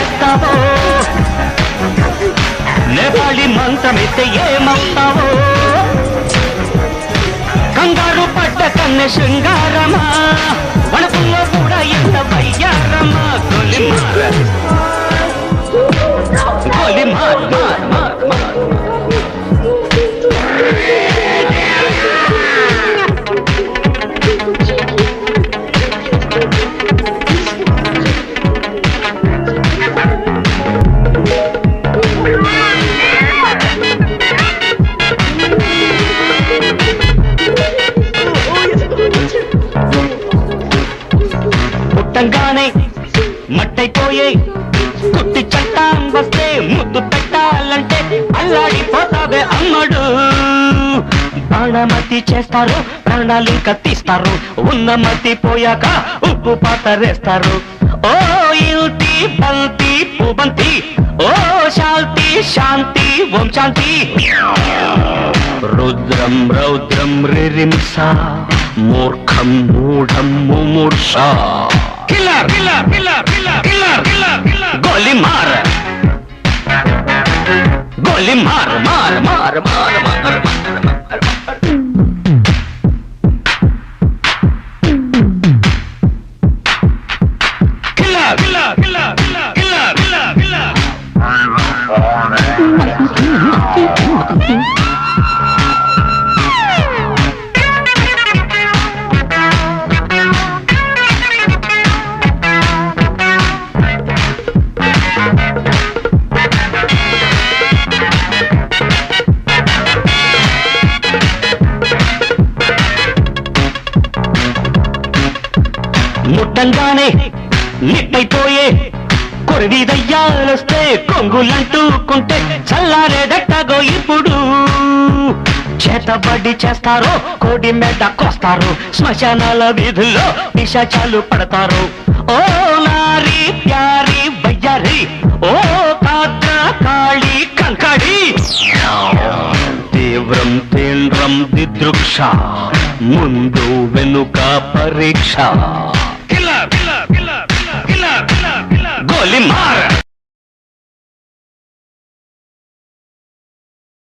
చేస్తావో నేపాళి మంత్రమైతే ఏమవుతావో కంగారు పడ్డ కన్నె శృంగారమా వణుకుల్లో కూడా ఎంత వయ్యారమా గోలిమార్ గోలిమార్ మార్ మార్ మార్ పుట్టంగానే మట్టైపోయే కుట్టి చట్టం వస్తే ముద్దు పెట్టాలంటే అల్లాడిపోతావే అమ్మడు బాణమతి చేస్తారు ప్రాణాలు కత్తిస్తారు ఉన్న మతి పోయాక ఉప్పు పాతరేస్తారు ఓ యుతి బంతి పుబంతి ఓ శాంతి శాంతి ఓం శాంతి రుద్రం రౌద్రం రిరింస మూర్ఖం మూఢం ముమూర్ష killer killer killer killer killer killer గోలి మార్ గోలి మార్ మార్ మార్ మార్ మార్ killer killer killer killer killer killer ముట్టంగానే నిట్టయిపోయే కొరివి దయ్యాలొస్తే కొంగులంటూకుంటే చల్లారేదట్టగో ఇప్పుడు చేతబడి చేస్తారు కోడి మెడ కోస్తారు శ్మశానాల వీధుల్లో పిశాచాలు పడతారు ఓ నారి ప్యారి వయ్యారి ఓ కాద్ర కాళి కంకడి తీవ్రం తీవ్రం దిదృక్ష ముందు వెనుక పరీక్ష గోలి మార్